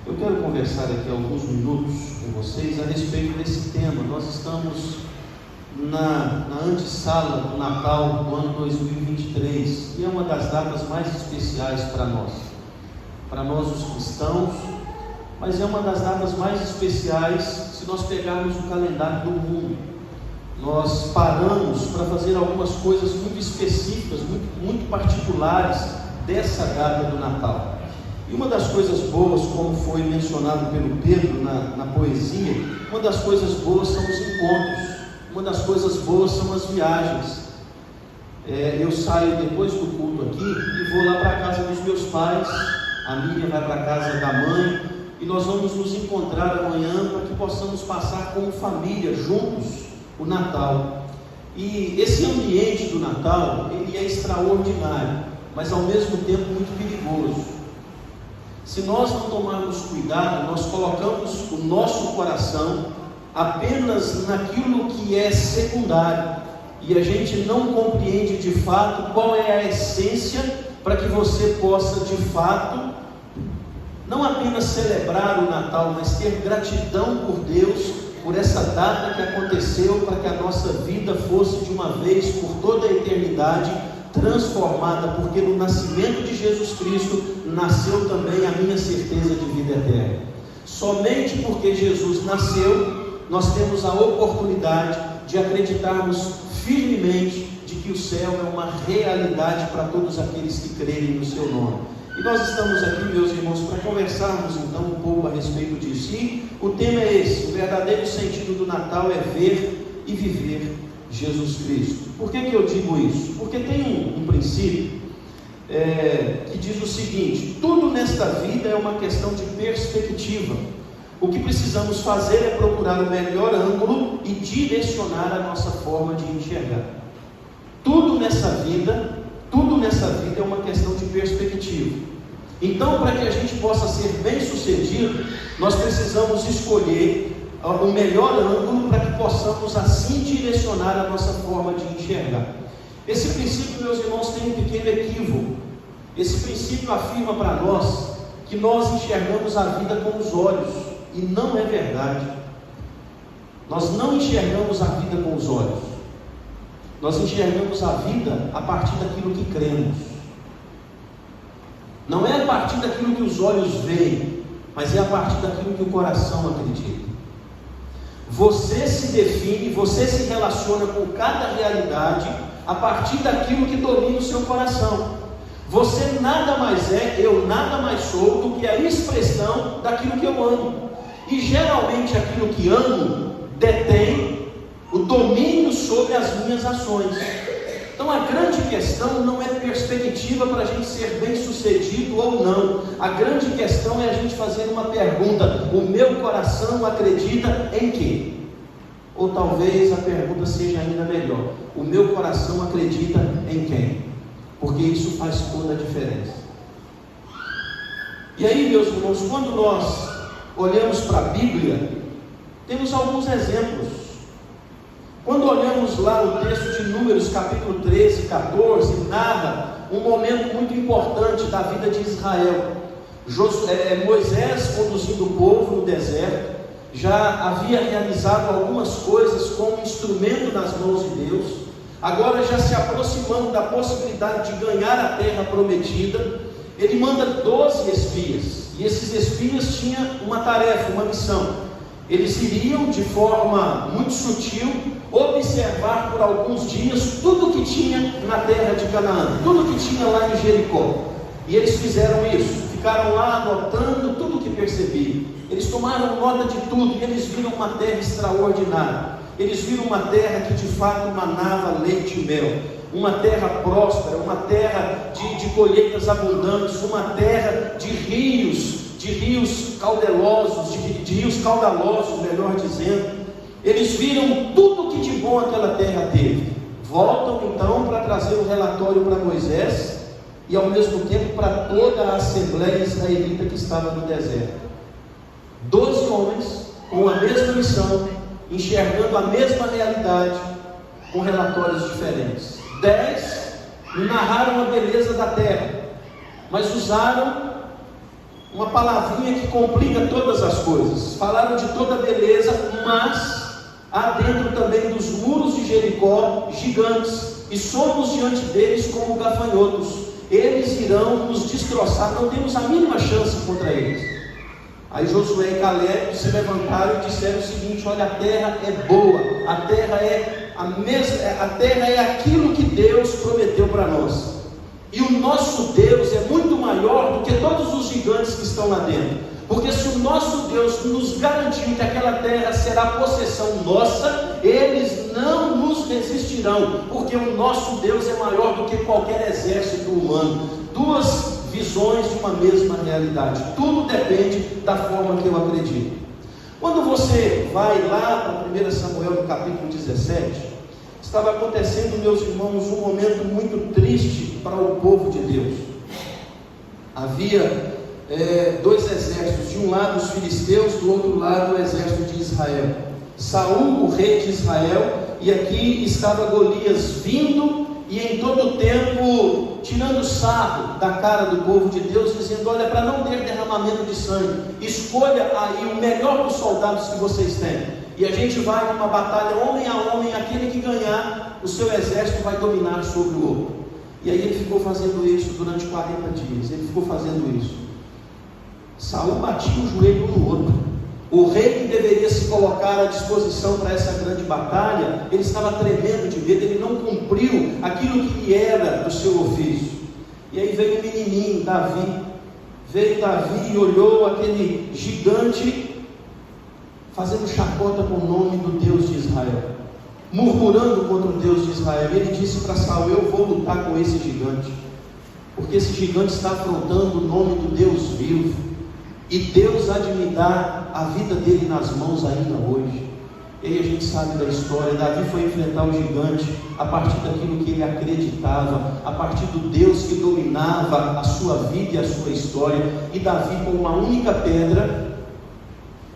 Eu quero conversar aqui alguns minutos com vocês a respeito desse tema. Nós estamos na antessala do Natal do ano 2023 e é uma das datas mais especiais para nós os cristãos, mas é uma das datas mais especiais se nós pegarmos o calendário do mundo. Nós paramos para fazer algumas coisas muito específicas, muito particulares dessa data do Natal. E uma das coisas boas, como foi mencionado pelo Pedro na poesia, uma das coisas boas são os encontros, uma das coisas boas são as viagens. Eu saio depois do culto aqui e vou lá para a casa dos meus pais, a Miriam vai para a casa da mãe, e nós vamos nos encontrar amanhã para que possamos passar como família, juntos, o Natal. E esse ambiente do Natal, ele é extraordinário, mas ao mesmo tempo muito perigoso. Se nós não tomarmos cuidado, nós colocamos o nosso coração apenas naquilo que é secundário, e a gente não compreende de fato qual é a essência para que você possa de fato não apenas celebrar o Natal, mas ter gratidão por Deus, por essa data que aconteceu, para que a nossa vida fosse de uma vez por toda a eternidade transformada, porque no nascimento de Jesus Cristo nasceu também a minha certeza de vida eterna. Somente porque Jesus nasceu, nós temos a oportunidade de acreditarmos firmemente de que o céu é uma realidade para todos aqueles que crerem no seu nome. E nós estamos aqui, meus irmãos, para conversarmos então um pouco a respeito disso. E o tema é esse: o verdadeiro sentido do Natal é ver e viver Jesus Cristo. Por que eu digo isso? Porque tem um princípio que diz o seguinte: tudo nesta vida é uma questão de perspectiva. O que precisamos fazer é procurar o melhor ângulo e direcionar a nossa forma de enxergar. Tudo nessa vida é uma questão de perspectiva. Então, para que a gente possa ser bem sucedido, nós precisamos escolher o melhor ângulo para que possamos assim direcionar a nossa forma de enxergar. Esse princípio, meus irmãos, tem um pequeno equívoco. Esse princípio afirma para nós que nós enxergamos a vida com os olhos, e não é verdade. Nós não enxergamos a vida com os olhos. Nós enxergamos a vida a partir daquilo que cremos. Não é a partir daquilo que os olhos veem, mas é a partir daquilo que o coração acredita. Você se define, você se relaciona com cada realidade a partir daquilo que domina o seu coração. Você nada mais é, eu nada mais sou do que a expressão daquilo que eu amo. E geralmente aquilo que amo detém o domínio sobre as minhas ações. Então a grande questão não é perspectiva para a gente ser bem sucedido ou não. A grande questão é a gente fazer uma pergunta: o meu coração acredita em quê? Ou talvez a pergunta seja ainda melhor: o meu coração acredita em quem? Porque isso faz toda a diferença. E aí, meus irmãos, quando nós olhamos para a Bíblia, temos alguns exemplos. Quando olhamos lá o texto de Números, capítulo 13 e 14, narra um momento muito importante da vida de Israel. Moisés conduzindo o povo no deserto, já havia realizado algumas coisas como instrumento nas mãos de Deus, agora já se aproximando da possibilidade de ganhar a terra prometida. Ele manda 12 espias, e esses espias tinham uma tarefa, uma missão. Eles iriam de forma muito sutil observar por alguns dias tudo que tinha na terra de Canaã, tudo que tinha lá em Jericó. E eles fizeram isso, ficaram lá anotando tudo que percebiam. Eles tomaram nota de tudo, e eles viram uma terra extraordinária. Eles viram uma terra que de fato manava leite e mel, uma terra próspera, uma terra de colheitas abundantes, uma terra de rios caudalosos, melhor dizendo. Eles viram tudo que de bom aquela terra teve. Voltam então para trazer o relatório para Moisés e ao mesmo tempo para toda a assembleia israelita que estava no deserto. 12 homens com a mesma missão, enxergando a mesma realidade, com relatórios diferentes. 10 narraram a beleza da terra, mas usaram uma palavrinha que complica todas as coisas. Falaram de toda a beleza, mas há dentro também dos muros de Jericó gigantes, e somos diante deles como gafanhotos. Eles irão nos destroçar, não temos a mínima chance contra eles. Aí Josué e Caleb se levantaram e disseram o seguinte: olha, a terra é boa, a terra é aquilo que Deus prometeu para nós. E o nosso Deus é muito maior do que todos os gigantes que estão lá dentro. Porque se o nosso Deus nos garantiu que aquela terra será possessão nossa, eles não nos resistirão, porque o nosso Deus é maior do que qualquer exército humano. Duas visões de uma mesma realidade. Tudo depende da forma que eu acredito. Quando você vai lá para 1 Samuel no capítulo 17, estava acontecendo, meus irmãos, um momento muito triste para o povo de Deus. Havia dois exércitos, de um lado os filisteus, do outro lado o exército de Israel. Saul, o rei de Israel, e aqui estava Golias vindo e em todo o tempo tirando sarro da cara do povo de Deus, dizendo: olha, para não ter derramamento de sangue, escolha aí o melhor dos soldados que vocês têm, e a gente vai numa batalha homem a homem, aquele que ganhar, o seu exército vai dominar sobre o outro. E aí ele ficou fazendo isso durante 40 dias, ele ficou fazendo isso. Saul batia o joelho no outro. O rei que deveria se colocar à disposição para essa grande batalha, ele estava tremendo de medo, ele não cumpriu aquilo que lhe era do seu ofício. E aí veio o menininho, Davi. Veio Davi e olhou aquele gigante fazendo chacota com o nome do Deus de Israel, murmurando contra o Deus de Israel. E ele disse para Saul: eu vou lutar com esse gigante, porque esse gigante está afrontando o nome do Deus vivo, e Deus há de me dar a vida dele nas mãos ainda hoje. E aí a gente sabe da história. Davi foi enfrentar o gigante a partir daquilo que ele acreditava, a partir do Deus que dominava a sua vida e a sua história. E Davi, com uma única pedra,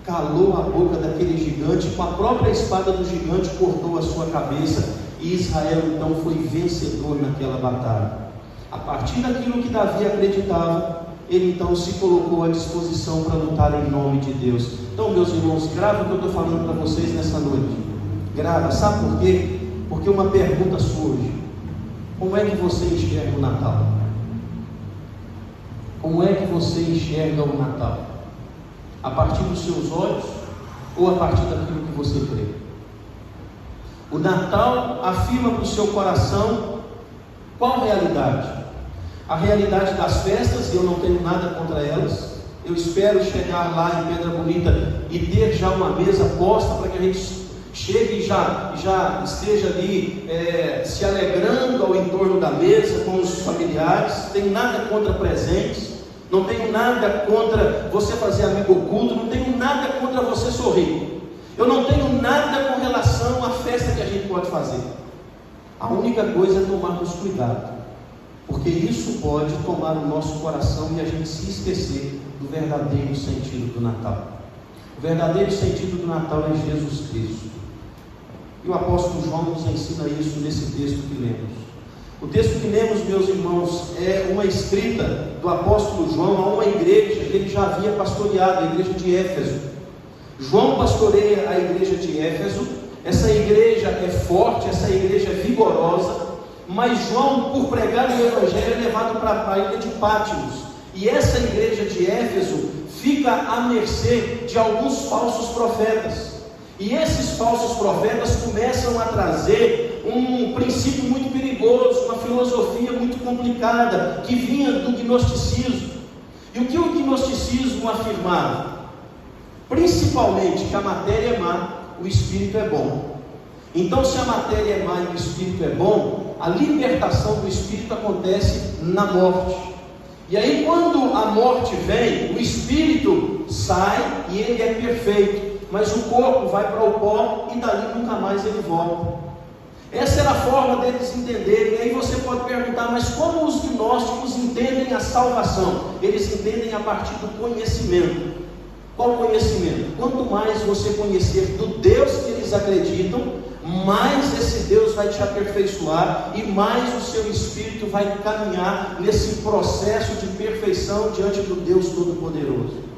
calou a boca daquele gigante, com a própria espada do gigante cortou a sua cabeça, e Israel então foi vencedor naquela batalha. A partir daquilo que Davi acreditava, ele então se colocou à disposição para lutar em nome de Deus. Então, meus irmãos, grava o que eu estou falando para vocês nessa noite. Grava, sabe por quê? Porque uma pergunta surge: como é que você enxerga o Natal? Como é que você enxerga o Natal? A partir dos seus olhos ou a partir daquilo que você crê? O Natal afirma para o seu coração qual realidade? A realidade das festas, e eu não tenho nada contra elas. Eu espero chegar lá em Pedra Bonita e ter já uma mesa posta para que a gente chegue e já esteja ali se alegrando ao entorno da mesa com os familiares. Tenho nada contra presentes, não tenho nada contra você fazer amigo oculto, não tenho nada contra você sorrir. Eu não tenho nada com relação à festa que a gente pode fazer. A única coisa é tomarmos cuidado, porque isso pode tomar o nosso coração e a gente se esquecer do verdadeiro sentido do Natal. O verdadeiro sentido do Natal é Jesus Cristo. E o apóstolo João nos ensina isso nesse texto que lemos. O texto que lemos, meus irmãos, é uma escrita do apóstolo João a uma igreja que ele já havia pastoreado, a igreja de Éfeso. João pastoreia a igreja de Éfeso. Essa igreja é forte, essa igreja é vigorosa. Mas João, por pregar o Evangelho, é levado para a ilha de Pátimos. E essa igreja de Éfeso fica à mercê de alguns falsos profetas. E esses falsos profetas começam a trazer um princípio muito perigoso, uma filosofia muito complicada, que vinha do gnosticismo. E o que o gnosticismo afirmava? Principalmente que a matéria é má, o espírito é bom. Então, se a matéria é má e o espírito é bom, a libertação do espírito acontece na morte. E aí, quando a morte vem, o espírito sai e ele é perfeito, mas o corpo vai para o pó e dali nunca mais ele volta. Essa era a forma deles entenderem. E aí você pode perguntar: mas como os gnósticos entendem a salvação? Eles entendem a partir do conhecimento. Qual conhecimento? Quanto mais você conhecer do Deus que eles acreditam, mais esse Deus vai te aperfeiçoar e mais o seu espírito vai caminhar nesse processo de perfeição diante do Deus Todo-Poderoso.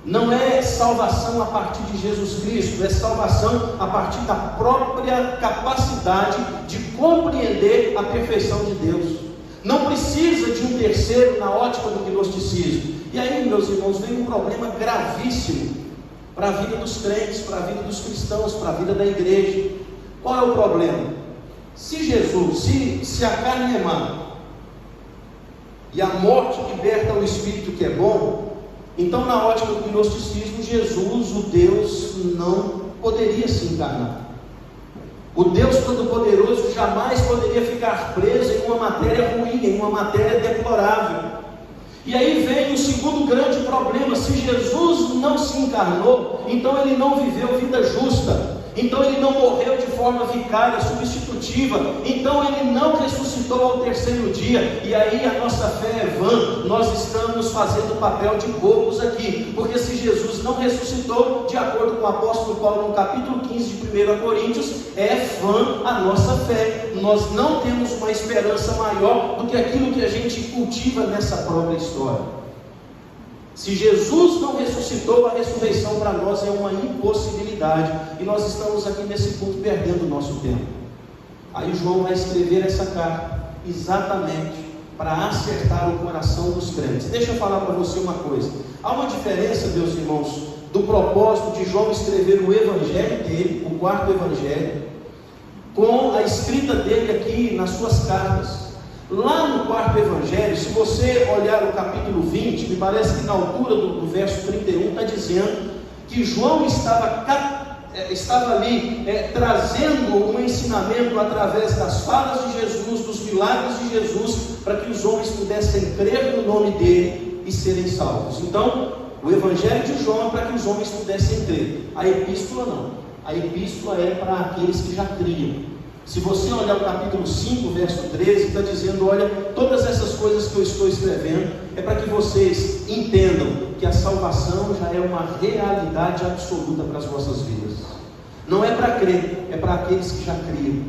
Não é salvação a partir de Jesus Cristo, é salvação a partir da própria capacidade de compreender a perfeição de Deus. Não precisa de um terceiro na ótica do gnosticismo. E aí, meus irmãos, vem um problema gravíssimo para a vida dos crentes, para a vida dos cristãos, para a vida da igreja. Qual é o problema? Se Jesus, se a carne é má e a morte liberta o espírito que é bom, então na ótica do gnosticismo, Jesus, o Deus, não poderia se encarnar. O Deus Todo-Poderoso jamais poderia ficar preso em uma matéria ruim, em uma matéria deplorável. E aí vem o segundo grande problema: se Jesus não se encarnou, então ele não viveu vida justa, então ele não morreu de forma vicária, substitutiva, então ele não ressuscitou ao terceiro dia, e aí a nossa fé é vã. Nós estamos fazendo o papel de bobos aqui, porque se Jesus não ressuscitou, de acordo com o apóstolo Paulo no capítulo 15 de 1 Coríntios, é vã a nossa fé. Nós não temos uma esperança maior do que aquilo que a gente cultiva nessa própria história. Se Jesus não ressuscitou, a ressurreição para nós é uma impossibilidade, e nós estamos aqui nesse ponto perdendo o nosso tempo. Aí João vai escrever essa carta exatamente para acertar o coração dos crentes. Deixa eu falar para você uma coisa: há uma diferença, meus irmãos, do propósito de João escrever o evangelho dele, o quarto evangelho, com a escrita dele aqui nas suas cartas. Lá no quarto evangelho, se você olhar o capítulo 20, me parece que na altura do verso 31, está dizendo que João estava ali trazendo um ensinamento através das falas de Jesus, dos milagres de Jesus, para que os homens pudessem crer no nome dele e serem salvos. Então, o evangelho de João é para que os homens pudessem crer. A epístola não. A epístola é para aqueles que já criam. Se você olhar o capítulo 5, verso 13, está dizendo: olha, todas essas coisas que eu estou escrevendo é para que vocês entendam que a salvação já é uma realidade absoluta para as vossas vidas. Não é para crer, é para aqueles que já criam,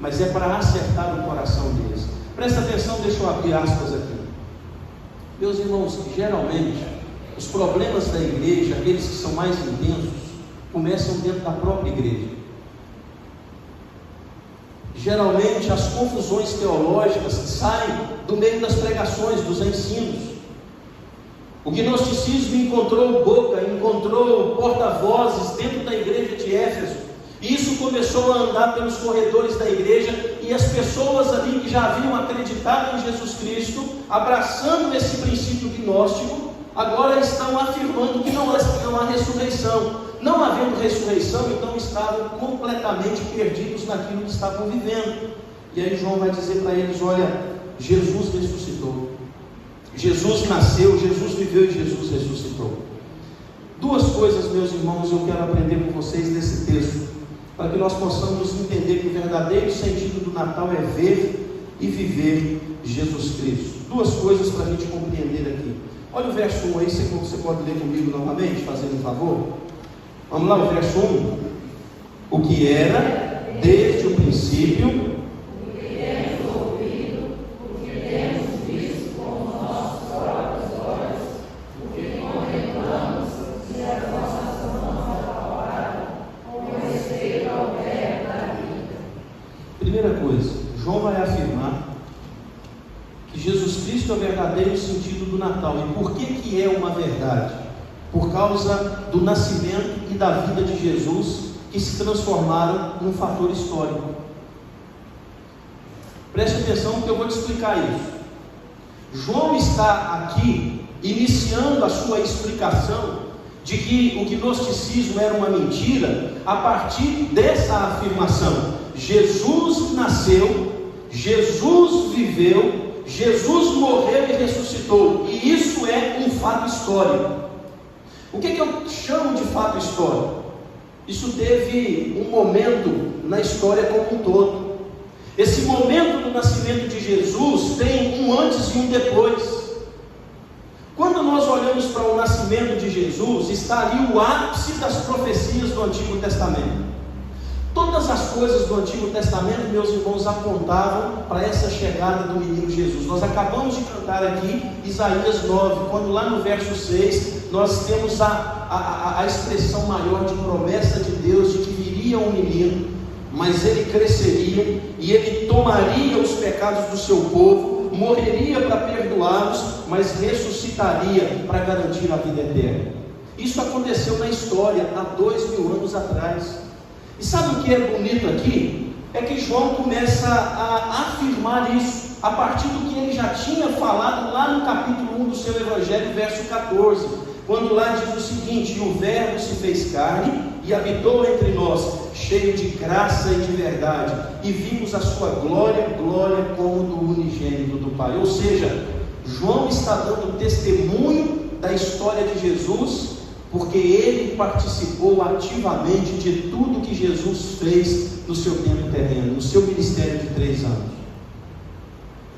mas é para acertar o coração deles. Presta atenção, deixa eu abrir aspas aqui. Meus irmãos, geralmente os problemas da igreja, aqueles que são mais intensos, começam dentro da própria igreja. Geralmente as confusões teológicas saem do meio das pregações, dos ensinos. O gnosticismo encontrou boca, encontrou porta-vozes dentro da igreja de Éfeso, e isso começou a andar pelos corredores da igreja, e as pessoas ali que já haviam acreditado em Jesus Cristo, abraçando esse princípio gnóstico, agora estão afirmando que não há ressurreição. Não havendo ressurreição, então estavam completamente perdidos naquilo que estavam vivendo. E aí João vai dizer para eles: olha, Jesus ressuscitou, Jesus nasceu, Jesus viveu e Jesus ressuscitou. Duas coisas, meus irmãos, eu quero aprender com vocês nesse texto, para que nós possamos entender que o verdadeiro sentido do Natal é ver e viver Jesus Cristo. Duas coisas para a gente compreender aqui. Olha o verso 1 aí, você pode ler comigo novamente, fazendo um favor? Vamos lá, o verso 1. O que era desde o princípio, o que temos ouvido, o que temos visto com os nossos próprios olhos, o que contemplamos, e as nossas mãos elaboraram com respeito ao verbo da vida. Primeira coisa, João vai afirmar que Jesus Cristo é o verdadeiro sentido do Natal. E por que é uma verdade? Por causa do nascimento e da vida de Jesus, que se transformaram num fator histórico. Preste atenção que eu vou te explicar isso. João está aqui iniciando a sua explicação de que o gnosticismo era uma mentira a partir dessa afirmação: Jesus nasceu, Jesus viveu, Jesus morreu e ressuscitou, e isso é um fato histórico. O que eu chamo de fato histórico? Isso teve um momento na história como um todo. Esse momento do nascimento de Jesus tem um antes e um depois. Quando nós olhamos para o nascimento de Jesus, está ali o ápice das profecias do Antigo Testamento. Todas as coisas do Antigo Testamento, meus irmãos, apontavam para essa chegada do menino Jesus. Nós acabamos de cantar aqui Isaías 9, quando lá no verso 6, nós temos a expressão maior de promessa de Deus, de que viria um menino, mas ele cresceria, e ele tomaria os pecados do seu povo, morreria para perdoá-los, mas ressuscitaria para garantir a vida eterna. Isso aconteceu na história, há 2000 anos atrás. E sabe o que é bonito aqui? É que João começa a afirmar isso, a partir do que ele já tinha falado lá no capítulo 1 do seu Evangelho, verso 14, quando lá diz o seguinte: e o Verbo se fez carne e habitou entre nós, cheio de graça e de verdade, e vimos a sua glória, glória como do unigênito do Pai. Ou seja, João está dando testemunho da história de Jesus, porque ele participou ativamente de tudo que Jesus fez no seu tempo terreno, no seu ministério de 3 anos.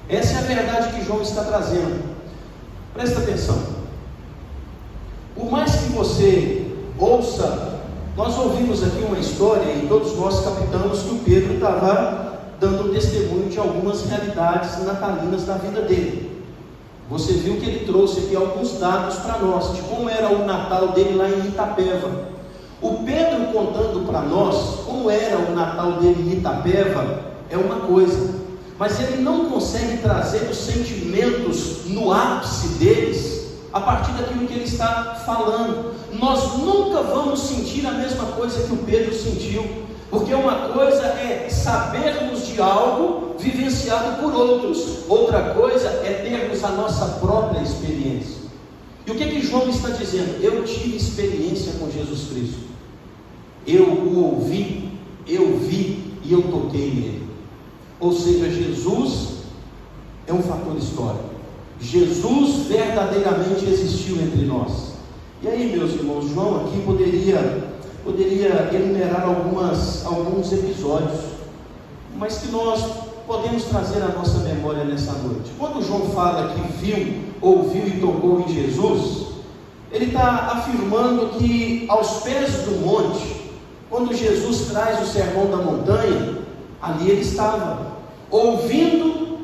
Essa é a verdade que João está trazendo. Presta atenção. Por mais que você ouça, nós ouvimos aqui uma história e todos nós captamos que o Pedro estava dando testemunho de algumas realidades natalinas da vida dele. Você viu que ele trouxe aqui alguns dados para nós, de como era o Natal dele lá em Itapeva. O Pedro contando para nós como era o Natal dele em Itapeva é uma coisa, mas ele não consegue trazer os sentimentos no ápice deles a partir daquilo que ele está falando. Nós nunca vamos sentir a mesma coisa que o Pedro sentiu, porque uma coisa é sabermos de algo vivenciado por outros, outra coisa é termos a nossa própria experiência. E o que João está dizendo? Eu tive experiência com Jesus Cristo, eu o ouvi, eu vi e eu toquei nele. Ou seja, Jesus é um fator histórico, Jesus verdadeiramente existiu entre nós. E aí, meus irmãos, João aqui poderia enumerar alguns episódios, mas que nós podemos trazer à nossa memória nessa noite. Quando João fala que viu, ouviu e tocou em Jesus, ele está afirmando que aos pés do monte, quando Jesus traz o sermão da montanha, ali ele estava, ouvindo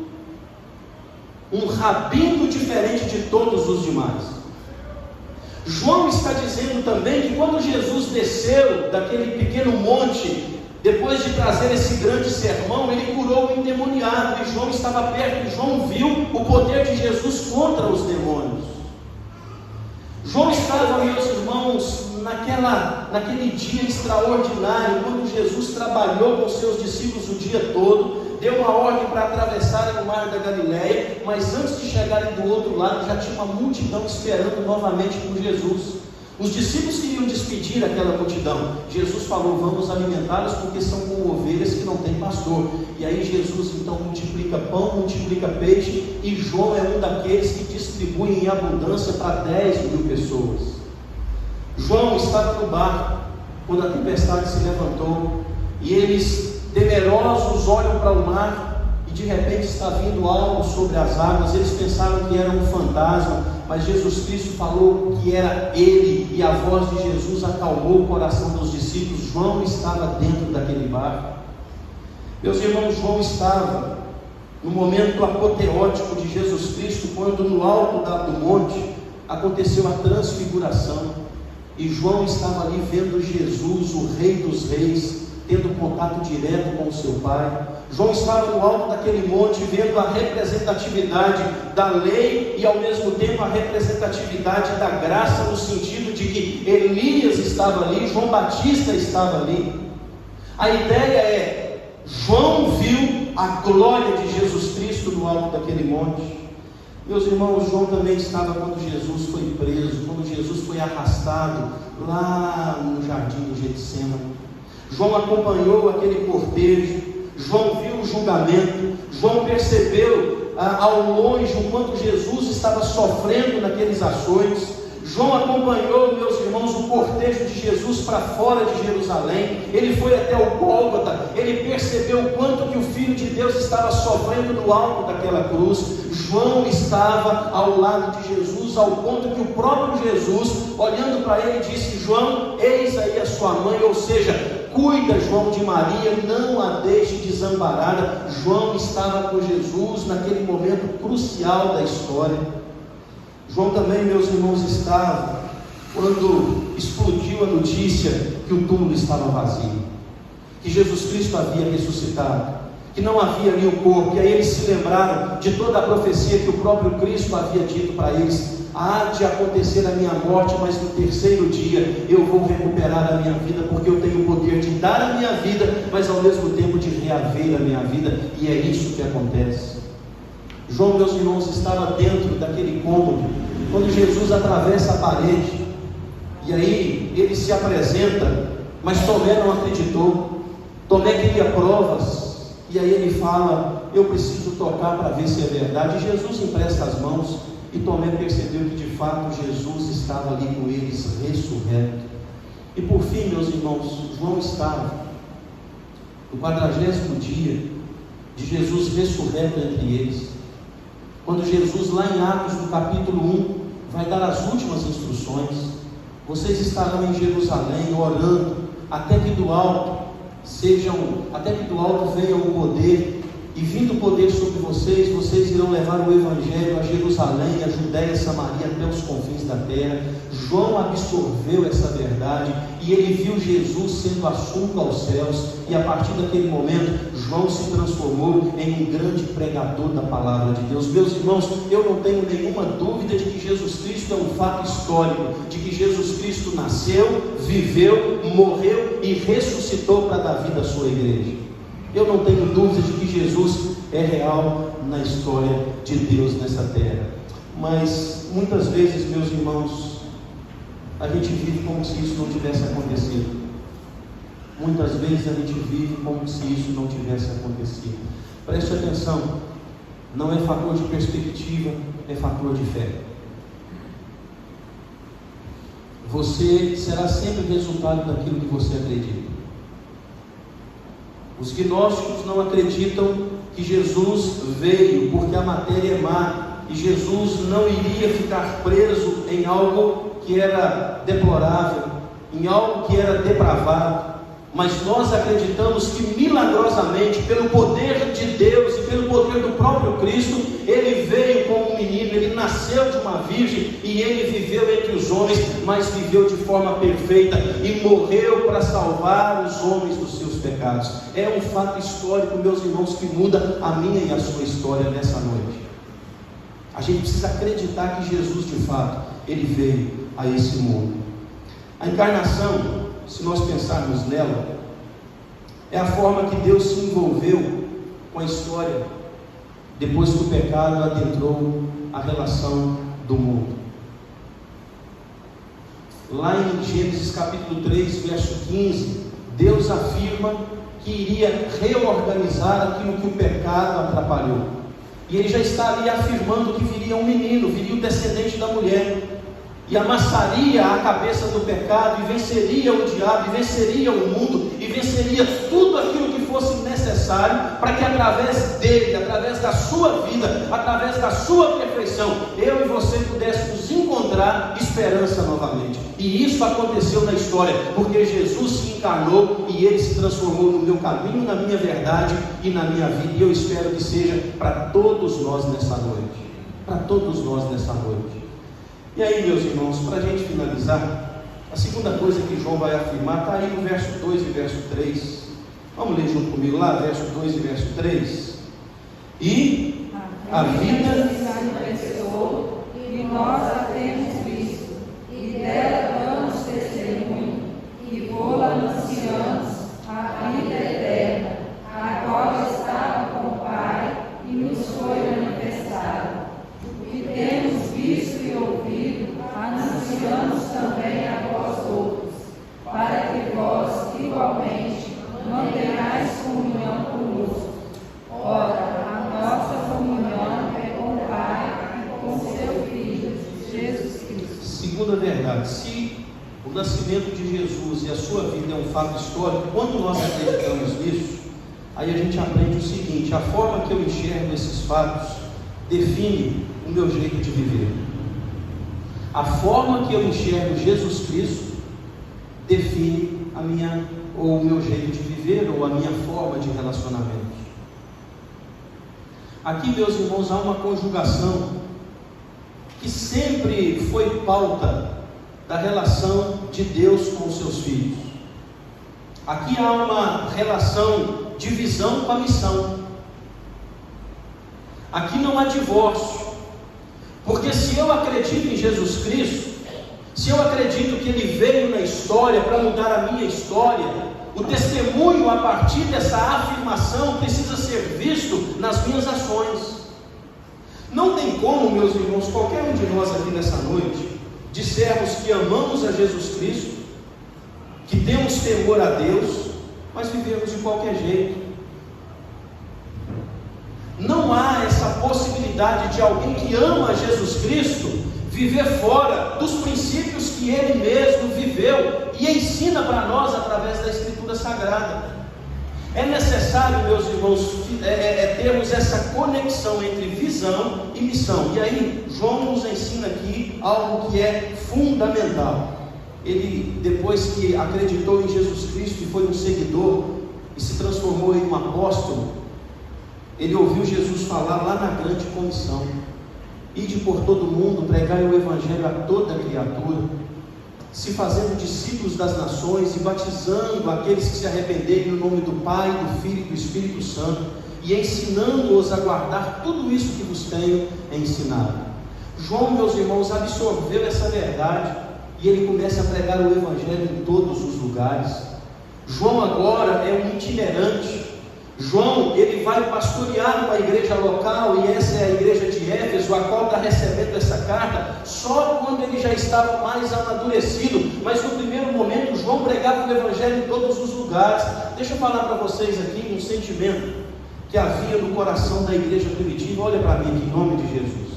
um rabino diferente de todos os demais. João está dizendo também que quando Jesus desceu daquele pequeno monte, depois de trazer esse grande sermão, ele curou o endemoniado, e João estava perto, e João viu o poder de Jesus contra os demônios. João estava, meus irmãos, naquele dia extraordinário, quando Jesus trabalhou com seus discípulos o dia todo, deu uma ordem para atravessarem o mar da Galileia, mas antes de chegarem do outro lado, já tinha uma multidão esperando novamente por Jesus. Os discípulos queriam despedir aquela multidão. Jesus falou: vamos alimentá-los, porque são como ovelhas que não têm pastor. E aí Jesus então multiplica pão, multiplica peixe, e João é um daqueles que distribuem em abundância para 10.000 pessoas. João estava no barco quando a tempestade se levantou, e eles, temerosos, olham para o mar, e de repente está vindo algo sobre as águas. Eles pensaram que era um fantasma, mas Jesus Cristo falou que era Ele, e a voz de Jesus acalmou o coração dos discípulos. João estava dentro daquele barco. Meus irmãos, João estava no momento apoteótico de Jesus Cristo, quando no alto do monte aconteceu a transfiguração, e João estava ali vendo Jesus, o Rei dos Reis, tendo contato direto com o seu Pai. João estava no alto daquele monte, vendo a representatividade da lei e ao mesmo tempo a representatividade da graça, no sentido de que Elias estava ali, João Batista estava ali. A ideia é: João viu a glória de Jesus Cristo no alto daquele monte. Meus irmãos, João também estava quando Jesus foi preso, quando Jesus foi arrastado lá no jardim do Getsemane. João acompanhou aquele cortejo, João viu o julgamento, João percebeu ao longe o quanto Jesus estava sofrendo naqueles açoites. João acompanhou, meus irmãos, o cortejo de Jesus para fora de Jerusalém. Ele foi até o Gólgota. Ele percebeu o quanto que o Filho de Deus estava sofrendo no alto daquela cruz. João estava ao lado de Jesus, ao ponto que o próprio Jesus, olhando para ele, disse: João, eis aí a sua mãe. Ou seja, cuida, João, de Maria, não a deixe desamparada. João estava com Jesus naquele momento crucial da história. João também, meus irmãos, estava quando explodiu a notícia que o túmulo estava vazio, que Jesus Cristo havia ressuscitado, que não havia ali o corpo. E aí eles se lembraram de toda a profecia que o próprio Cristo havia dito para eles: há de acontecer a minha morte, mas no terceiro dia eu vou recuperar a minha vida, porque eu tenho o poder de dar a minha vida, mas ao mesmo tempo de reaver a minha vida. E é isso que acontece. João, meus irmãos, estava dentro daquele cômodo, quando Jesus atravessa a parede, e aí ele se apresenta, mas Tomé não acreditou. Tomé queria provas, e aí ele fala: eu preciso tocar para ver se é verdade. E Jesus empresta as mãos, e Tomé percebeu que de fato Jesus estava ali com eles, ressurreto. E por fim, meus irmãos, João estava no 40º dia de Jesus ressurreto entre eles, quando Jesus, lá em Atos, no capítulo 1, vai dar as últimas instruções: vocês estarão em Jerusalém orando, até que do alto venha o poder, e vindo o poder sobre vocês, vocês irão levar o Evangelho a Jerusalém, a Judéia, Samaria, até os confins da terra. João absorveu essa verdade, e ele viu Jesus sendo assunto aos céus, e a partir daquele momento, João se transformou em um grande pregador da palavra de Deus. Meus irmãos, eu não tenho nenhuma dúvida de que Jesus Cristo é um fato histórico, de que Jesus Cristo nasceu, viveu, morreu e ressuscitou para dar vida à sua igreja. Eu não tenho dúvida de que Jesus é real na história de Deus nessa terra. Mas muitas vezes, meus irmãos, a gente vive como se isso não tivesse acontecido. Muitas vezes a gente vive como se isso não tivesse acontecido. Preste atenção, não é fator de perspectiva, é fator de fé. Você será sempre resultado daquilo que você acredita. Os gnósticos não acreditam que Jesus veio porque a matéria é má, e Jesus não iria ficar preso em algo que era deplorável, em algo que era depravado. Mas nós acreditamos que milagrosamente, pelo poder de Deus e pelo poder do próprio Cristo, ele veio como um menino, ele nasceu de uma virgem e ele viveu entre os homens, mas viveu de forma perfeita e morreu para salvar os homens dos seus pecados. É um fato histórico, meus irmãos, que muda a minha e a sua história nessa noite. A gente precisa acreditar que Jesus, de fato, ele veio a esse mundo. A encarnação, se nós pensarmos nela, é a forma que Deus se envolveu com a história depois que o pecado adentrou a relação do mundo. Lá em Gênesis capítulo 3, verso 15, Deus afirma que iria reorganizar aquilo que o pecado atrapalhou. E ele já está ali afirmando que viria um menino, viria o descendente da mulher, e amassaria a cabeça do pecado, e venceria o diabo, e venceria o mundo, e venceria tudo aquilo que fosse necessário, para que através dele, através da sua vida, através da sua perfeição, eu e você pudéssemos encontrar esperança novamente. E isso aconteceu na história, porque Jesus se encarnou, e ele se transformou no meu caminho, na minha verdade e na minha vida. E eu espero que seja para todos nós nessa noite. Para todos nós nessa noite. E aí, meus irmãos, para a gente finalizar, a segunda coisa que João vai afirmar está aí no verso 2 e verso 3. Vamos ler junto comigo lá, verso 2 e verso 3. E a vida se manifestou, e nós a temos visto, e dela damos testemunho, e vô-la anunciamos, a vida eterna, a qual estava com o Pai, e nos foi manifestada. O que temos visto e ouvido, anunciamos também a vós outros, para que vós, igualmente, mantenhais comunhão conosco. Ora, a nossa comunhão é com o Pai e com seu Filho, Jesus Cristo. Segunda verdade, se o nascimento de Jesus e a sua vida é um fato histórico, quando nós acreditamos nisso, aí a gente aprende o seguinte: a forma que eu enxergo esses fatos define o meu jeito de viver. A forma que eu enxergo Jesus Cristo define o meu jeito de viver ou a minha forma de relacionamento. Aqui, meus irmãos, há uma conjugação que sempre foi pauta da relação de Deus com os seus filhos. Aqui há uma relação de visão com a missão. Aqui não há divórcio, porque se eu acredito em Jesus Cristo, se eu acredito que Ele veio na história para mudar a minha história, o testemunho a partir dessa afirmação precisa ser visto nas minhas ações. Não tem como, meus irmãos, qualquer um de nós aqui nessa noite, dissermos que amamos a Jesus Cristo, que temos temor a Deus, mas vivemos de qualquer jeito. Não há essa possibilidade de alguém que ama a Jesus Cristo viver fora dos princípios que Ele mesmo viveu e ensina para nós através da Escritura Sagrada. É necessário, meus irmãos, termos essa conexão entre visão e missão. E aí, João nos ensina aqui algo que é fundamental. Ele, depois que acreditou em Jesus Cristo e foi um seguidor e se transformou em um apóstolo, ele ouviu Jesus falar lá na grande comissão: ide por todo mundo, pregai o evangelho a toda criatura, se fazendo discípulos das nações e batizando aqueles que se arrependerem no nome do Pai, do Filho e do Espírito Santo, e ensinando-os a guardar tudo isso que vos tenho ensinado. João, meus irmãos, absorveu essa verdade e ele começa a pregar o evangelho em todos os lugares. João agora é um itinerante. João, ele vai pastorear uma igreja local, e essa é a igreja de Éfeso, a qual está recebendo essa carta, só quando ele já estava mais amadurecido. Mas no primeiro momento, João pregava o evangelho em todos os lugares. Deixa eu falar para vocês aqui um sentimento que havia no coração da igreja primitiva. Olha para mim aqui, em nome de Jesus.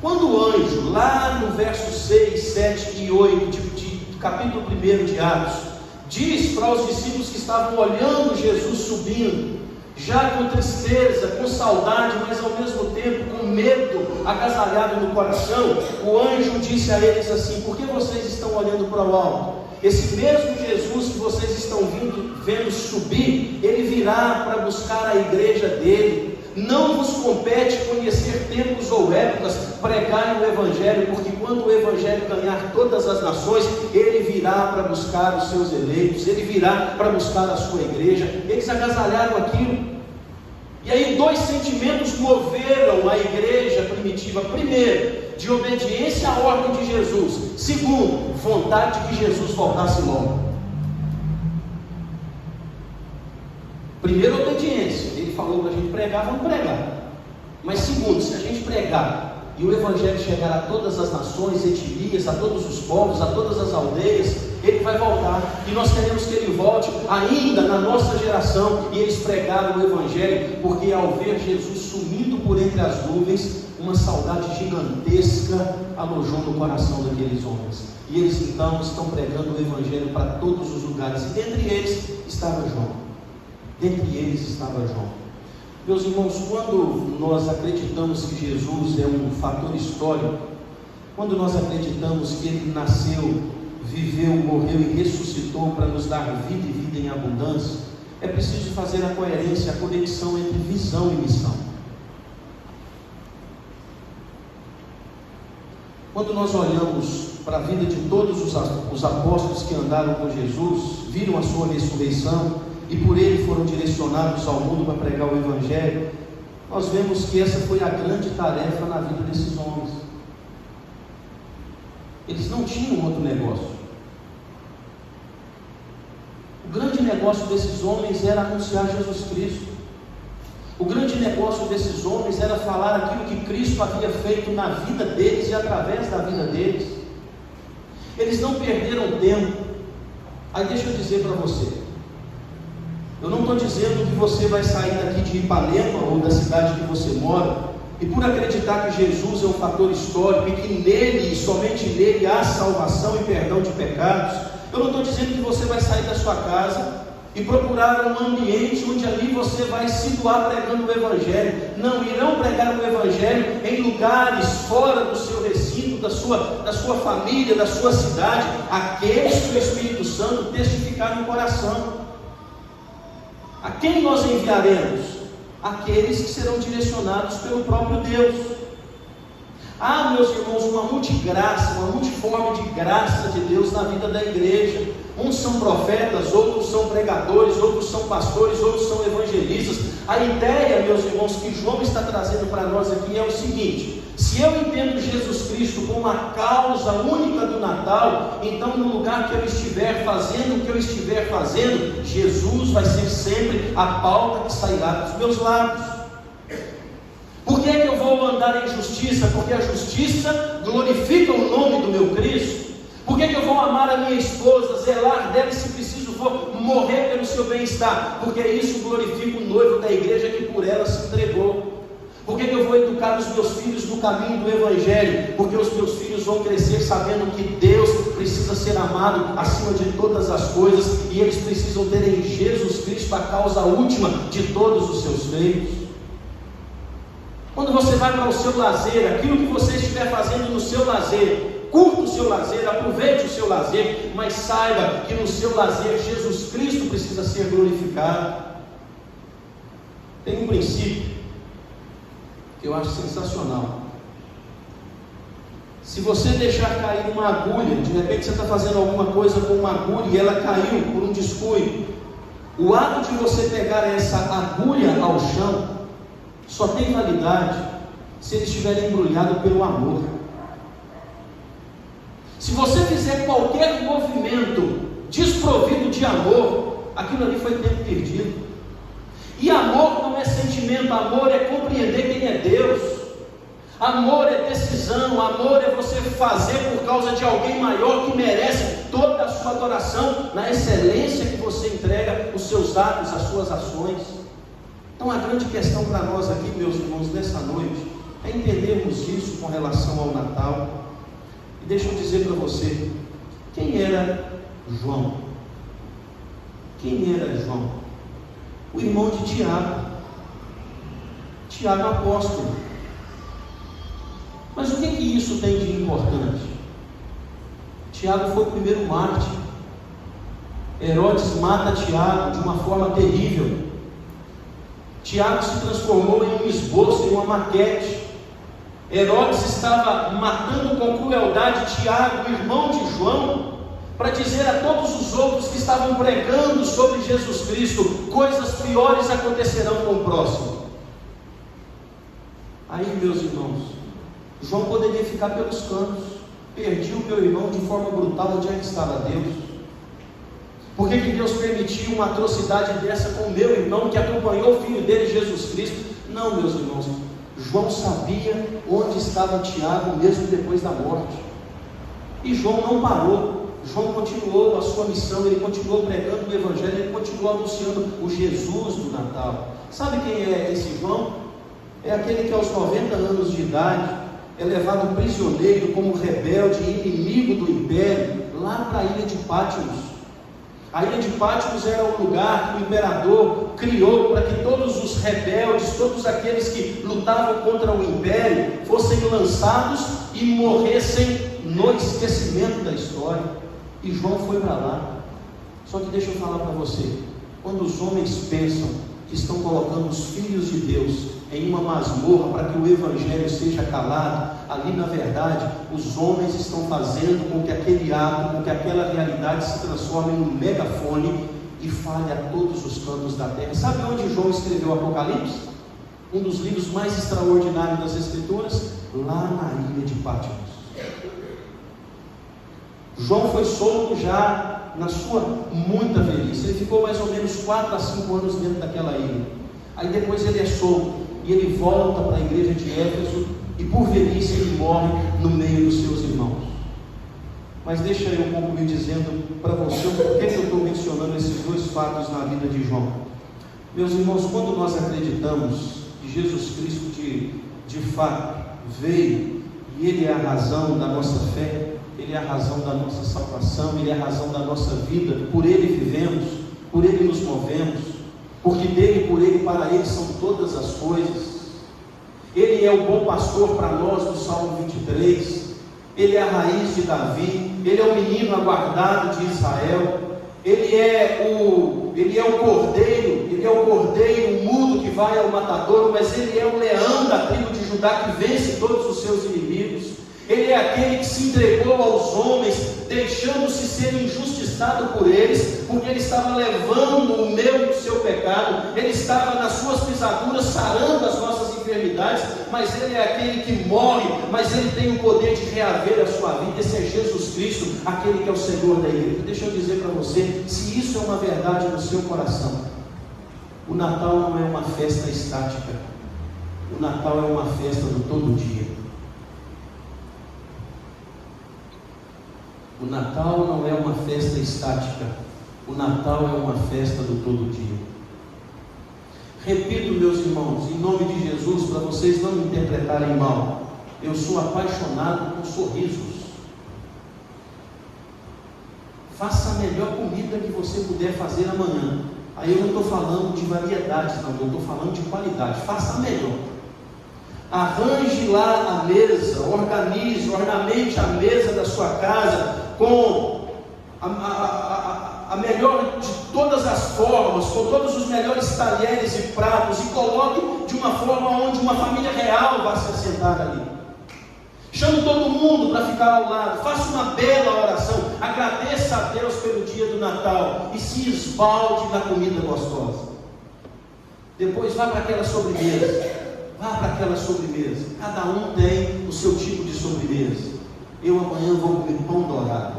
Quando o anjo, lá no verso 6, 7 e 8 de capítulo 1 de Atos, diz para os discípulos que estavam olhando Jesus subindo, já com tristeza, com saudade, mas ao mesmo tempo com medo agasalhado no coração, o anjo disse a eles assim: por que vocês estão olhando para o alto? Esse mesmo Jesus que vocês estão vendo subir, ele virá para buscar a igreja dele. Não vos compete conhecer tempos ou épocas, pregar o evangelho, porque quando o evangelho ganhar todas as nações, ele virá para buscar os seus eleitos, ele virá para buscar a sua igreja. Eles agasalharam aquilo. E aí dois sentimentos moveram a igreja primitiva: primeiro, de obediência à ordem de Jesus; segundo, vontade de que Jesus voltasse logo. Primeiro, obediência. Ele falou para a gente pregar, vamos pregar. Mas segundo, se a gente pregar e o evangelho chegar a todas as nações, etnias, a todos os povos, a todas as aldeias, ele vai voltar. E nós queremos que ele volte ainda na nossa geração. E eles pregaram o evangelho, porque ao ver Jesus sumindo por entre as nuvens, uma saudade gigantesca alojou no coração daqueles homens. E eles então estão pregando o evangelho para todos os lugares. E dentre eles estava João. Dentre eles estava João. Meus irmãos, quando nós acreditamos que Jesus é um fator histórico, quando nós acreditamos que Ele nasceu, viveu, morreu e ressuscitou para nos dar vida e vida em abundância, é preciso fazer a coerência, a conexão entre visão e missão. Quando nós olhamos para a vida de todos os apóstolos que andaram com Jesus, viram a sua ressurreição e por ele foram direcionados ao mundo para pregar o evangelho, nós vemos que essa foi a grande tarefa na vida desses homens. Eles não tinham outro negócio. O grande negócio desses homens era anunciar Jesus Cristo. O grande negócio desses homens era falar aquilo que Cristo havia feito na vida deles e através da vida deles. Eles não perderam tempo. Aí deixa eu dizer para você, eu não estou dizendo que você vai sair daqui de Ipanema ou da cidade que você mora e por acreditar que Jesus é um fator histórico e que nele, e somente nele, há salvação e perdão de pecados, eu não estou dizendo que você vai sair da sua casa e procurar um ambiente onde ali você vai se doar pregando o Evangelho. Não, irão pregar o Evangelho em lugares fora do seu recinto, da sua família, da sua cidade, aqueles que o Espírito Santo testificar no coração. A quem nós enviaremos? Aqueles que serão direcionados pelo próprio Deus. Há, meus irmãos, uma multigraça, uma multiforme de graça de Deus na vida da igreja. Uns são profetas, outros são pregadores, outros são pastores, outros são evangelistas. A ideia, meus irmãos, que João está trazendo para nós aqui é o seguinte: se eu entendo Jesus Cristo como a causa única do Natal, então no lugar que eu estiver fazendo o que eu estiver fazendo, Jesus vai ser sempre a pauta que sairá dos meus lábios. Por que eu vou andar em justiça? Porque a justiça glorifica o nome do meu Cristo. Por que eu vou amar a minha esposa, zelar dela e se preciso vou morrer pelo seu bem-estar? Porque isso glorifica o noivo da igreja que por ela se entregou. Por que eu vou educar os meus filhos no caminho do Evangelho? Porque os meus filhos vão crescer sabendo que Deus precisa ser amado acima de todas as coisas, e eles precisam ter em Jesus Cristo a causa última de todos os seus feitos. Quando você vai para o seu lazer, aquilo que você estiver fazendo no seu lazer, curta o seu lazer, aproveite o seu lazer, mas saiba que no seu lazer Jesus Cristo precisa ser glorificado. Tem um princípio que eu acho sensacional. Se você deixar cair uma agulha, de repente você está fazendo alguma coisa com uma agulha e ela caiu por um descuido, o ato de você pegar essa agulha ao chão só tem validade se ele estiver embrulhado pelo amor. Se você fizer qualquer movimento desprovido de amor, aquilo ali foi tempo perdido. E amor não é sentimento, amor é compreender quem é Deus. Amor é decisão, amor é você fazer por causa de alguém maior que merece toda a sua adoração, na excelência que você entrega os seus atos, as suas ações. Então a grande questão para nós aqui, meus irmãos, nessa noite, é entendermos isso com relação ao Natal. E deixa eu dizer para você, quem era João? Quem era João? O irmão de Tiago. Tiago apóstolo. Mas o que isso tem de importante? Tiago foi o primeiro mártir. Herodes mata Tiago de uma forma terrível. Tiago se transformou em um esboço, em uma maquete. Herodes estava matando com crueldade Tiago, irmão de João, para dizer a todos os outros que estavam pregando sobre Jesus Cristo: coisas piores acontecerão com o próximo. Aí, meus irmãos, João poderia ficar pelos cantos. Perdi o meu irmão de forma brutal, onde é que estava Deus? Por que Deus permitiu uma atrocidade dessa com o meu irmão que acompanhou o filho dele, Jesus Cristo? Não, meus irmãos, João sabia onde estava Tiago mesmo depois da morte. E João não parou. João continuou a sua missão, ele continuou pregando o Evangelho, ele continuou anunciando o Jesus do Natal. Sabe quem é esse João? É aquele que aos 90 anos de idade é levado prisioneiro como rebelde e inimigo do império, lá para a ilha de Patmos. A ilha de Patmos era um lugar que o imperador criou para que todos os rebeldes, todos aqueles que lutavam contra o império, fossem lançados e morressem no esquecimento da história. E João foi para lá. Só que deixa eu falar para você, quando os homens pensam que estão colocando os filhos de Deus em uma masmorra para que o Evangelho seja calado, ali na verdade os homens estão fazendo com que aquele ato, com que aquela realidade se transforme em um megafone e fale a todos os cantos da terra. Sabe onde João escreveu o Apocalipse? Um dos livros mais extraordinários das Escrituras, lá na ilha de Patmos. João foi solto já na sua muita velhice. Ele ficou mais ou menos 4 a 5 anos dentro daquela ilha. Aí depois ele é solto e ele volta para a igreja de Éfeso, e por velhice ele morre no meio dos seus irmãos. Mas deixa eu concluir dizendo para você por que eu estou mencionando esses dois fatos na vida de João. Meus irmãos, quando nós acreditamos que Jesus Cristo de fato veio, e Ele é a razão da nossa fé, Ele é a razão da nossa salvação, Ele é a razão da nossa vida. Por Ele vivemos, por Ele nos movemos, porque dele, por Ele, para Ele são todas as coisas. Ele é o bom pastor para nós, no Salmo 23. Ele é a raiz de Davi, Ele é o menino aguardado de Israel, Ele é o cordeiro mudo que vai ao matadouro, mas Ele é o leão da tribo de Judá que vence todos os seus inimigos. Ele é aquele que se entregou aos homens, deixando-se ser injustiçado por eles, porque Ele estava levando o meu e o seu pecado, Ele estava nas suas pisaduras, sarando as nossas enfermidades, mas Ele é aquele que morre, mas Ele tem o poder de reaver a sua vida. Esse é Jesus Cristo, aquele que é o Senhor da igreja. Deixa eu dizer para você, se isso é uma verdade no seu coração, o Natal não é uma festa estática, o Natal é uma festa do todo dia. O Natal não é uma festa estática, o Natal é uma festa do todo dia. Repito, meus irmãos, em nome de Jesus, para vocês não me interpretarem mal, eu sou apaixonado por sorrisos. Faça a melhor comida que você puder fazer amanhã. Aí eu não estou falando de variedades, não, eu estou falando de qualidade. Faça a melhor. Arranje lá a mesa, organize, ornamente a mesa da sua casa com a melhor de todas as formas, com todos os melhores talheres e pratos, e coloque de uma forma onde uma família real vai se assentar ali. Chame todo mundo para ficar ao lado, faça uma bela oração, agradeça a Deus pelo dia do Natal e se esbalde na comida gostosa. Depois vá para aquela sobremesa. Vá para aquela sobremesa. Cada um tem o seu tipo de sobremesa. Eu amanhã vou comer pão dourado.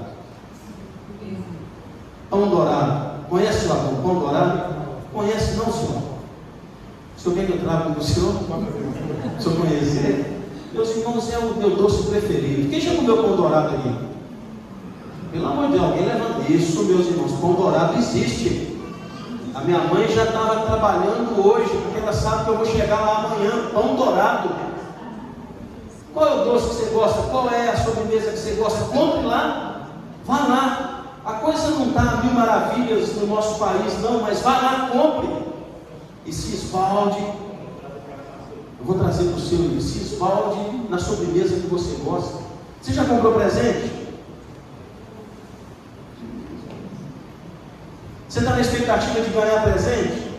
Pão dourado. Conhece o pão dourado? Conhece não, senhor? O senhor quer que eu trago para o senhor? O senhor conhecer? Meus irmãos, é o meu doce preferido. Quem já comeu pão dourado aqui? Pelo amor de Deus, alguém levanta isso, meus irmãos. Pão dourado existe. A minha mãe já estava trabalhando hoje, porque ela sabe que eu vou chegar lá amanhã. Pão dourado. Qual é o doce que você gosta? Qual é a sobremesa que você gosta? Compre lá. Vá lá. A coisa não está a mil maravilhas no nosso país, não, mas vá lá, compre. E se esbalde. Eu vou trazer para o seu, se esbalde na sobremesa que você gosta. Você já comprou presente? Você está na expectativa de ganhar presente?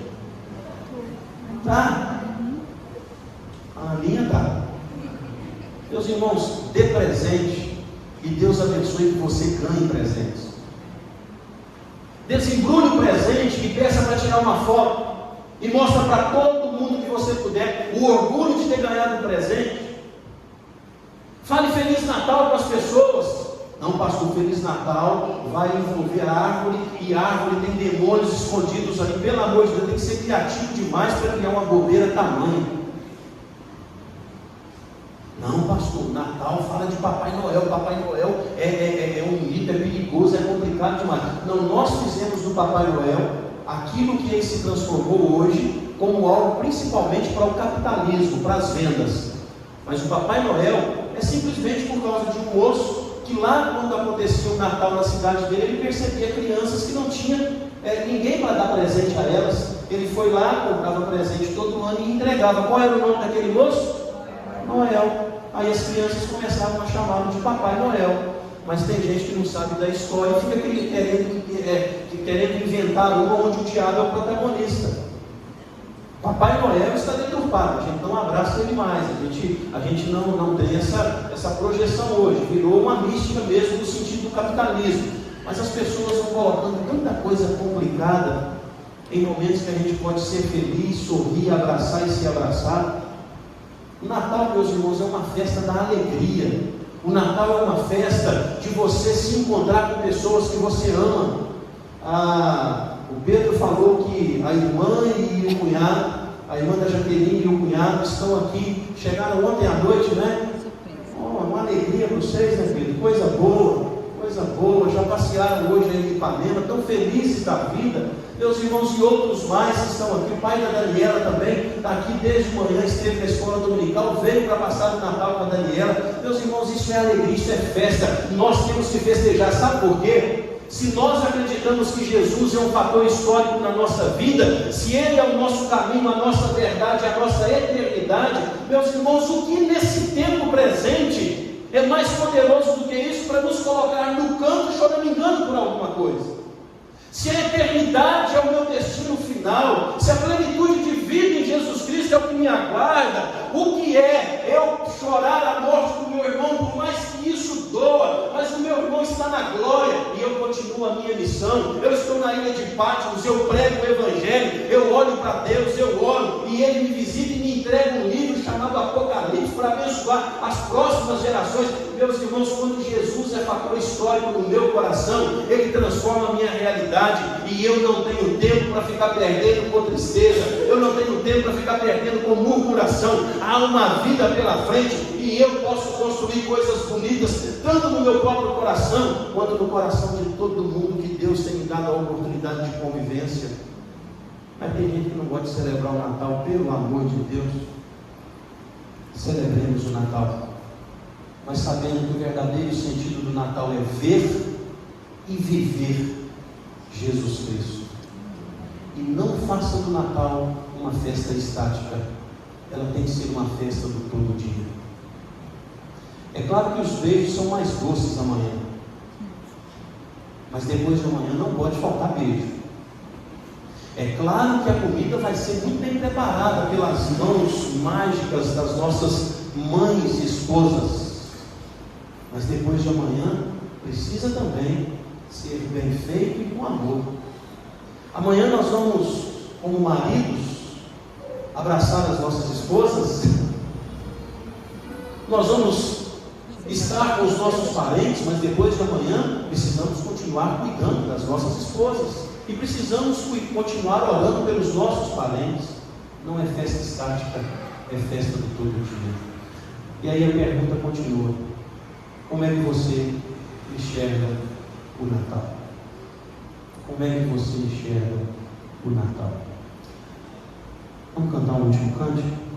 Tá? A minha tá. Meus irmãos, dê presente e Deus abençoe que você ganhe presentes. Desembrulhe o presente e peça para tirar uma foto e mostra para todo mundo que você puder o orgulho de ter ganhado um presente. Fale Feliz Natal para as pessoas. Não, pastor, Feliz Natal vai envolver a árvore, e a árvore tem demônios escondidos ali. Pelo amor de Deus, tem que ser criativo demais para criar uma bobeira tamanha. Não, pastor, Natal fala de Papai Noel. Papai Noel é um mito, é perigoso, é complicado demais. Não, nós fizemos do Papai Noel aquilo que ele se transformou hoje como algo principalmente para o capitalismo, para as vendas. Mas o Papai Noel é simplesmente por causa de um moço que lá, quando acontecia o Natal na cidade dele, ele percebia crianças que não tinham ninguém para dar presente a elas. Ele foi lá, comprava presente todo ano e entregava. Qual era o nome daquele moço? Noel. Aí as crianças começavam a chamá-lo de Papai Noel. Mas tem gente que não sabe da história e fica querendo inventar uma onde o diabo é o protagonista. Papai Noel está deturpado, a gente não abraça ele mais, a gente não tem essa projeção hoje, virou uma mística mesmo no sentido do capitalismo. Mas as pessoas vão colocando tanta coisa complicada em momentos que a gente pode ser feliz, sorrir, abraçar e se abraçar. O Natal, meus irmãos, é uma festa da alegria. O Natal é uma festa de você se encontrar com pessoas que você ama. O Pedro falou que a irmã e o cunhado, a irmã da Jaqueline e o cunhado estão aqui, chegaram ontem à noite, né? Uma alegria para vocês, né, Pedro? Coisa boa, já passearam hoje em Ipanema, tão felizes da vida. Meus irmãos, e outros mais que estão aqui. O pai da Daniela também está aqui desde manhã, esteve na escola dominical, veio para passar o Natal com a Daniela. Meus irmãos, isso é alegria, isso é festa. Nós temos que festejar. Sabe por quê? Se nós acreditamos que Jesus é um fator histórico na nossa vida, se Ele é o nosso caminho, a nossa verdade, a nossa eternidade, meus irmãos, o que nesse tempo presente é mais poderoso do que isso para nos colocar no canto choramingando por alguma coisa? Se a eternidade é o meu destino final, se a plenitude de vida em Jesus Cristo é o que me aguarda, o que é eu chorar a morte do meu irmão, por mais que isso doa, mas o meu irmão está na glória e eu continuo a minha missão. Eu estou na ilha de Patmos, eu prego o Evangelho, eu olho para Deus, eu oro e Ele me visita e me entrega um livro chamado Apocalipse para abençoar as próximas gerações. Meus irmãos, quando Jesus é fator histórico no meu coração, Ele transforma a minha realidade e eu não tenho tempo para ficar perdendo com tristeza, eu não tenho tempo para ficar perdendo com murmuração. Há uma vida pela frente e eu posso construir coisas bonitas, tanto no meu próprio coração, quanto no coração de todo mundo que Deus tem me dado a oportunidade de convivência. Mas tem gente que não gosta de celebrar o Natal. Pelo amor de Deus, celebremos o Natal, mas sabendo que o verdadeiro sentido do Natal é ver e viver Jesus Cristo. E não faça do Natal uma festa estática, ela tem que ser uma festa do todo dia. É claro que os beijos são mais doces amanhã, mas depois de amanhã não pode faltar beijo. É claro que a comida vai ser muito bem preparada pelas mãos mágicas das nossas mães e esposas, mas depois de amanhã precisa também ser bem feito e com amor. Amanhã nós vamos, como maridos, abraçar as nossas esposas, nós vamos estar com os nossos parentes, mas depois de amanhã precisamos continuar cuidando das nossas esposas e precisamos continuar orando pelos nossos parentes. Não é festa estática, é festa do todo dia. E aí a pergunta continua: como é que você enxerga o Natal? Como é que você enxerga o Natal? Vamos cantar um último cântico?